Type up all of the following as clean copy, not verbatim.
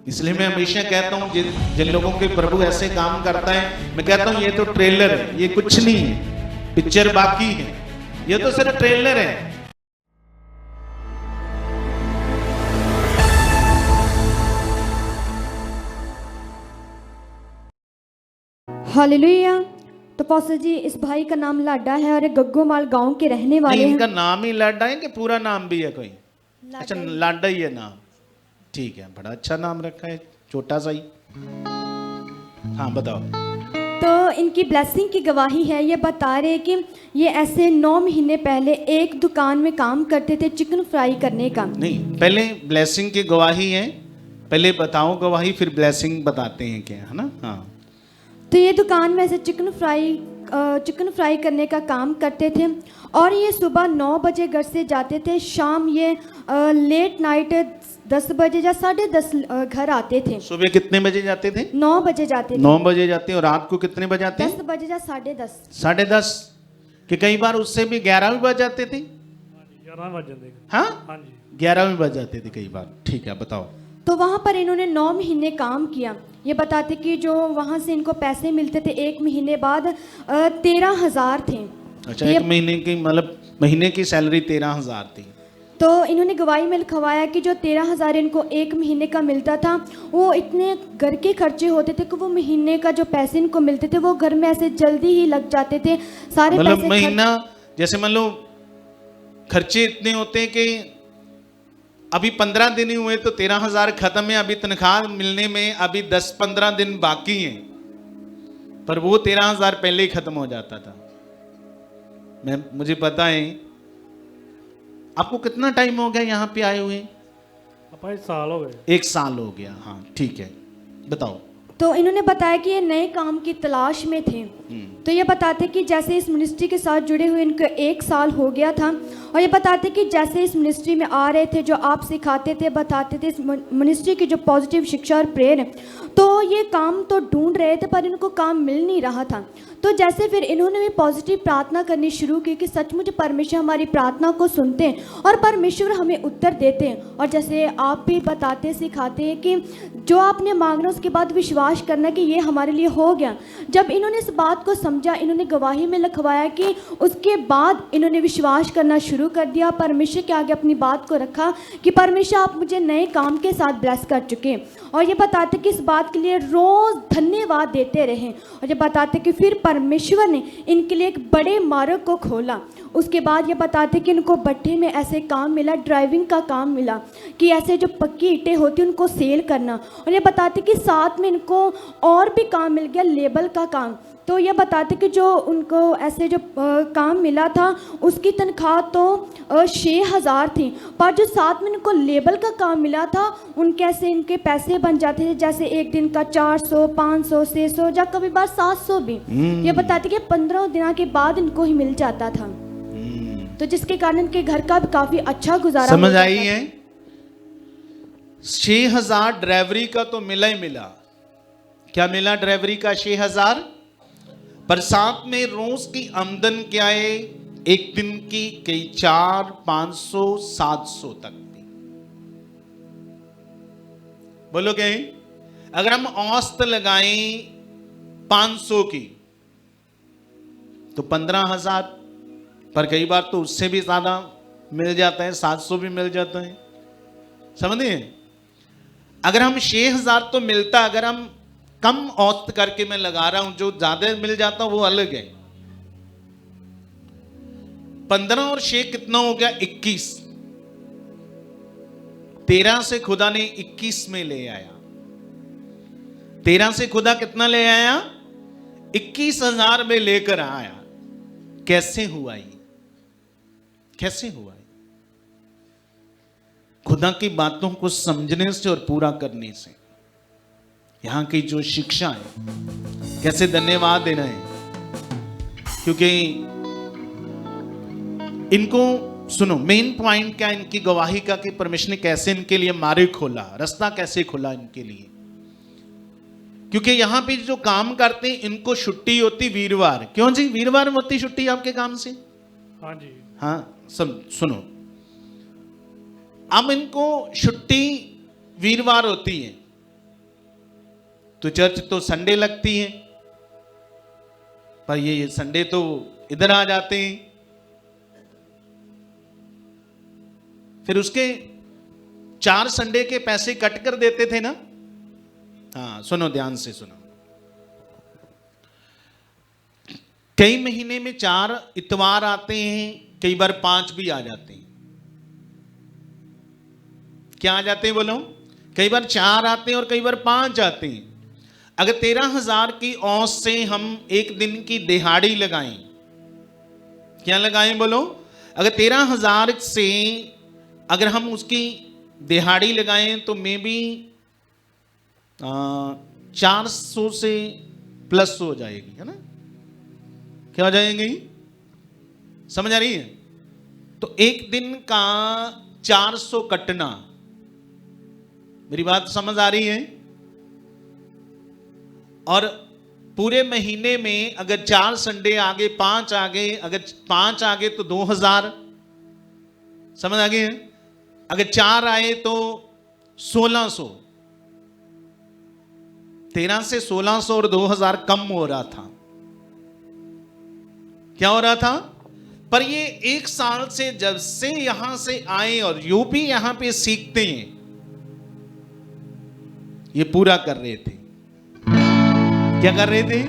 इसलिए मैं हमेशा कहता हूँ जिन जिन लोगों के प्रभु ऐसे काम करता है, मैं कहता हूँ ये तो ट्रेलर है, ये कुछ नहीं है, पिक्चर बाकी है, ये तो सिर्फ ट्रेलर है। हालेलुया। तो पास्टर जी, इस भाई का नाम लाडा है और ये गग्गोमाल गांव के रहने वाले नहीं, हैं। इनका नाम ही लाडा है कि पूरा नाम भी है कोई? अच्छा, लाडा ही। लाडा ही है नाम। ठीक है, बड़ा अच्छा नाम रखा है, छोटा सा ही। हाँ बताओ। तो इनकी ब्लेसिंग की गवाही है। ये बता रहे कि ये ऐसे 9 महीने पहले एक दुकान में काम करते थे चिकन फ्राई करने का। नहीं, पहले ब्लेसिंग की गवाही है, पहले बताओ गवाही, फिर ब्लेसिंग बताते हैं क्या, है ना? हाँ। तो ये दुकान में ऐसे चिकन फ्राई करने का काम करते थे और ये सुबह 9 बजे घर से जाते थे, शाम ये लेट नाइट 10 बजे या 10:30 घर आते थे। सुबह कितने बजे जाते थे? 9 बजे जाते थे। 9 बजे जाते हैं। और रात को कितने बजे आते 10 हैं? बजे या 10:30। 10:30 कि कई बार उससे भी 11 भी बज जाते थे। 11 बज जाते। हाँ, हाँ जी। 11 भी बज जाते थे कई बार। ठीक है, बताओ। तो वहाँ पर इन्होंने 9 महीने काम किया। ये बताते कि जो वहाँ से इनको पैसे मिलते थे एक महीने बाद 13,000 थे। अच्छा, ये- एक महीने की मतलब महीने की सैलरी 13,000 थी। तो इन्होंने गवाही में लिखवाया कि जो 13,000 इनको एक महीने का मिलता था, वो इतने घर के खर्चे होते थे कि वो महीने का जो पैसे इनको मिलते थे वो घर में ऐसे जल्दी ही लग जाते थे। सारे मतलब पैसे महीना, जैसे मान लो खर्चे इतने होते हैं कि अभी 15 दिन ही हुए तो 13,000 खत्म है, अभी तनख्वाह मिलने में अभी 10-15 दिन बाकी हैं, पर वो 13,000 पहले ही खत्म हो जाता था। मुझे पता है। आपको कितना टाइम हो गया यहाँ पे आए हुए? पापा 1 साल हो गए। 1 साल हो गया। हाँ ठीक है, बताओ। तो इन्होंने बताया कि ये नए काम की तलाश में थे। तो ये बताते कि जैसे इस मिनिस्ट्री के साथ जुड़े हुए इनको 1 साल हो गया था और ये बताते कि जैसे इस मिनिस्ट्री में आ रहे थे, जो आप सिखाते थे, बताते थे, इस मिनिस्ट्री की जो पॉजिटिव शिक्षा और प्रेयर है, तो ये काम तो ढूंढ रहे थे पर इनको काम मिल नहीं रहा था। तो जैसे फिर इन्होंने भी पॉजिटिव प्रार्थना करनी शुरू की कि सचमुच परमेश्वर हमारी प्रार्थना को सुनते हैं और परमेश्वर हमें उत्तर देते हैं। और जैसे आप भी बताते सिखाते हैं कि जो आपने मांगना उसके बाद विश्वास करना कि ये हमारे लिए हो गया। जब इन्होंने इस बात को समझा, इन्होंने गवाही में लिखवाया कि उसके बाद इन्होंने विश्वास करना शुरू कर दिया, परमेश्वर के आगे अपनी बात को रखा कि परमेश्वर आप मुझे नए काम के साथ ब्लेस कर चुके। और ये बताते कि इस बात के लिए रोज़ धन्यवाद देते रहे। और ये बताते कि फिर परमेश्वर ने इनके लिए एक बड़े मार्ग को खोला। उसके बाद ये बताते कि इनको भट्टे में ऐसे काम मिला, ड्राइविंग का काम मिला कि ऐसे जो पक्की ईंटें होती हैं उनको सेल करना। और ये बताते कि साथ में इनको और भी काम मिल गया, लेबल का काम। तो ये बताते कि जो उनको ऐसे जो काम मिला था उसकी तनख्वाह तो 6,000 थी, पर जो साथ में इनको लेबल का काम मिला था उनके ऐसे इनके पैसे बन जाते थे, जैसे एक दिन का 400, 500, 600 या कभी बार 700 भी। ये बताते कि 15 दिन के बाद इनको ही मिल जाता था, तो जिसके कारण इनके घर का भी काफी अच्छा गुजारा समझ हो जाता आई था। है? 6,000 ड्राइवरी का तो मिला ही मिला। क्या मिला ड्राइवरी का? 6,000। पर साथ में रोज की आमदन क्या है? एक दिन की कई 400, 500, 700 तक भी। बोलो क्या? अगर हम औसत लगाएं 500 की तो 15,000, पर कई बार तो उससे भी ज्यादा मिल जाता है, 700 भी मिल जाता है। समझिए, अगर हम 6,000 तो मिलता, अगर हम कम औसत करके मैं लगा रहा हूं, जो ज्यादा मिल जाता वो अलग है। 15 और 6 कितना हो गया? 21। 13 से खुदा ने 21 में ले आया। 13 से खुदा कितना ले आया? 21,000 में लेकर आया। कैसे हुआ ये? कैसे हुआ? खुदा की बातों को समझने से और पूरा करने से। यहां की जो शिक्षा है, कैसे धन्यवाद देना है, क्योंकि इनको सुनो, मेन पॉइंट क्या इनकी गवाही का कि परमेश्वर ने कैसे इनके लिए मार्ग खोला, रास्ता कैसे खोला इनके लिए। क्योंकि यहां पे जो काम करते हैं इनको छुट्टी होती वीरवार। क्यों जी? वीरवार में होती छुट्टी आपके काम से? हाँ जी। हाँ, सब सुनो, अब इनको छुट्टी वीरवार होती है, तो चर्च तो संडे लगती है, पर ये संडे तो इधर आ जाते हैं। फिर उसके 4 संडे के पैसे कट कर देते थे ना। हाँ सुनो, ध्यान से सुनो। कई महीने में 4 इतवार आते हैं, कई बार 5 भी आ जाते हैं। क्या आ जाते हैं बोलो? कई बार 4 आते हैं और कई बार 5 आते हैं। अगर 13,000 की औंस से हम एक दिन की दिहाड़ी लगाएं, क्या लगाएं बोलो? अगर 13,000 से अगर हम उसकी दिहाड़ी लगाएं तो मे बी 400 से प्लस हो जाएगी, है ना? क्या हो जाएगी? समझ आ रही है? तो एक दिन का 400 कटना, मेरी बात समझ आ रही है? और पूरे महीने में अगर 4 संडे आ गए, 5 आ गए, अगर 5 आ गए तो 2,000, समझ आ गई है? अगर 4 आए तो 1,600, 13 से 1,600 और 2,000 कम हो रहा था। क्या हो रहा था? पर ये 1 साल से जब से यहां से आए और यू भी यहां पे सीखते हैं, ये पूरा कर रहे थे। क्या कर रहे थे?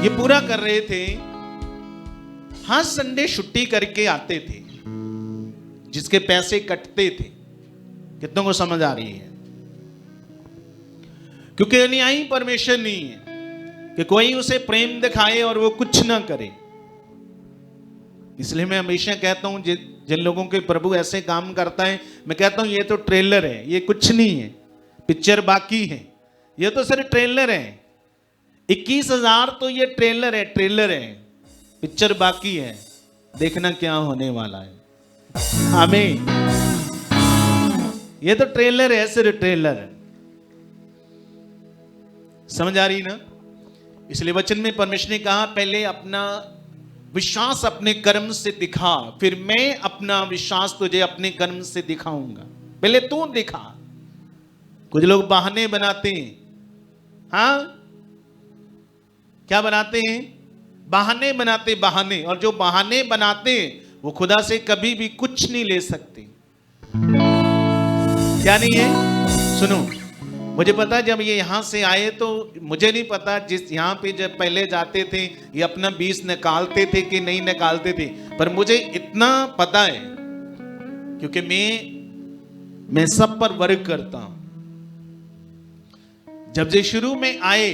ये पूरा कर रहे थे। हाँ, संडे छुट्टी करके आते थे, जिसके पैसे कटते थे। कितनों को समझ आ रही है? क्योंकि अन्यायी परमेश्वर नहीं है कि कोई उसे प्रेम दिखाए और वो कुछ ना करे। इसलिए मैं हमेशा कहता हूं, जिन लोगों के प्रभु ऐसे काम करता है, मैं कहता हूं ये तो ट्रेलर है, ये कुछ नहीं है, पिक्चर बाकी है। ये तो सिर्फ ट्रेलर है। 21,000 तो ये ट्रेलर है, ट्रेलर है, पिक्चर बाकी है। देखना क्या होने वाला है। आमीन। ये तो ट्रेलर है, सिर्फ ट्रेलर है। समझ आ रही ना? इसलिए वचन में परमेश्वर ने कहा, पहले अपना विश्वास अपने कर्म से दिखा, फिर मैं अपना विश्वास तुझे अपने कर्म से दिखाऊंगा। पहले तू दिखा। कुछ लोग बहाने बनाते हैं। हाँ, क्या बनाते हैं? बहाने बनाते, बहाने। और जो बहाने बनाते वो खुदा से कभी भी कुछ नहीं ले सकते। क्या नहीं है? सुनो, मुझे पता जब ये यहां से आए तो मुझे नहीं पता, जिस यहां पे जब पहले जाते थे ये अपना 20 निकालते थे कि नहीं निकालते थे, पर मुझे इतना पता है क्योंकि मैं सब पर वर्क करता हूं। जब ये शुरू में आए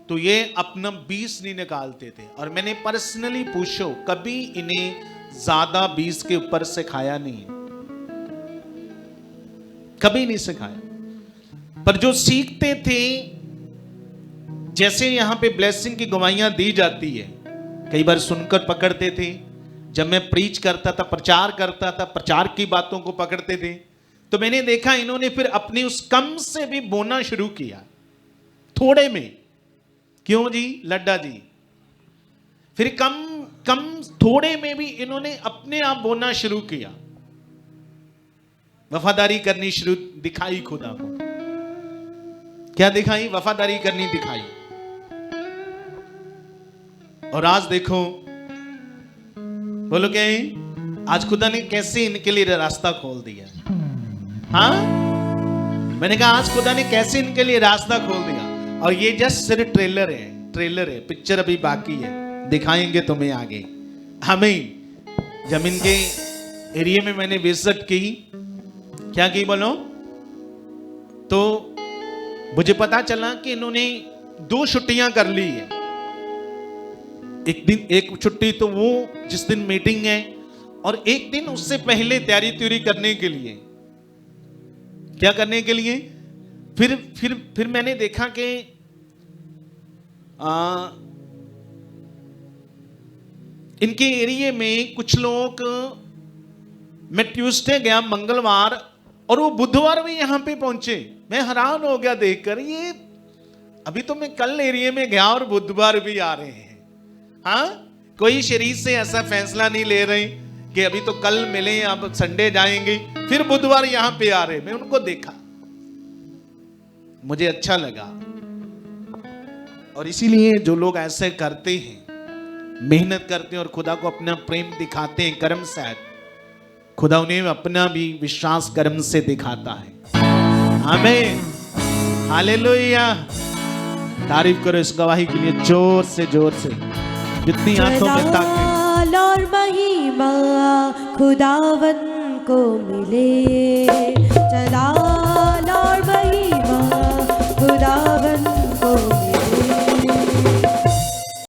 तो ये अपना 20 नहीं निकालते थे, और मैंने पर्सनली पूछो, कभी इन्हें ज्यादा 20 के ऊपर सिखाया नहीं है, कभी नहीं सिखाया। पर जो सीखते थे, जैसे यहां पे ब्लेसिंग की गवाहियां दी जाती है, कई बार सुनकर पकड़ते थे। जब मैं प्रीच करता था, प्रचार करता था, प्रचार की बातों को पकड़ते थे, तो मैंने देखा इन्होंने फिर अपनी उस कम से भी बोना शुरू किया, थोड़े में। क्यों जी लड्डा जी? फिर कम थोड़े में भी इन्होंने अपने आप बोना शुरू किया, वफादारी करनी शुरू दिखाई खुदा को। क्या दिखाई? वफादारी करनी दिखाई। और आज देखो, बोलो क्या है? आज खुदा ने कैसे इनके लिए रास्ता खोल दिया। हाँ, मैंने कहा आज खुदा ने कैसे इनके लिए रास्ता खोल दिया। और ये जस्ट सिर्फ ट्रेलर है, ट्रेलर है, पिक्चर अभी बाकी है, दिखाएंगे तुम्हें आगे। हमें जमीन के एरिया में मैंने विजिट की। क्या की बोलो? तो मुझे पता चला कि इन्होंने 2 छुट्टियां कर ली है। एक छुट्टी तो वो जिस दिन मीटिंग है, और एक दिन उससे पहले तैयारी करने के लिए। क्या करने के लिए? फिर मैंने देखा कि इनके एरिया में कुछ लोग, मैं ट्यूसडे गया, मंगलवार, और वो बुधवार भी यहां पे पहुंचे। मैं हैरान हो गया देखकर, ये अभी तो मैं कल एरिया में गया और बुधवार भी आ रहे हैं। हाँ, कोई शरीर से ऐसा फैसला नहीं ले रहे कि अभी तो कल मिले, अब संडे जाएंगे, फिर बुधवार यहां पे आ रहे। मैं उनको देखा, मुझे अच्छा लगा। और इसीलिए जो लोग ऐसे करते हैं, मेहनत करते हैं और खुदा को अपना प्रेम दिखाते हैं कर्म से, खुदा उन्हें अपना भी विश्वास कर्म से दिखाता है। आमीन, हालेलुया। तारीफ करो इस गवाही के लिए जोर से जितनी आंखों में ताकत जलाल और महिमा खुदावन को मिले, जलाल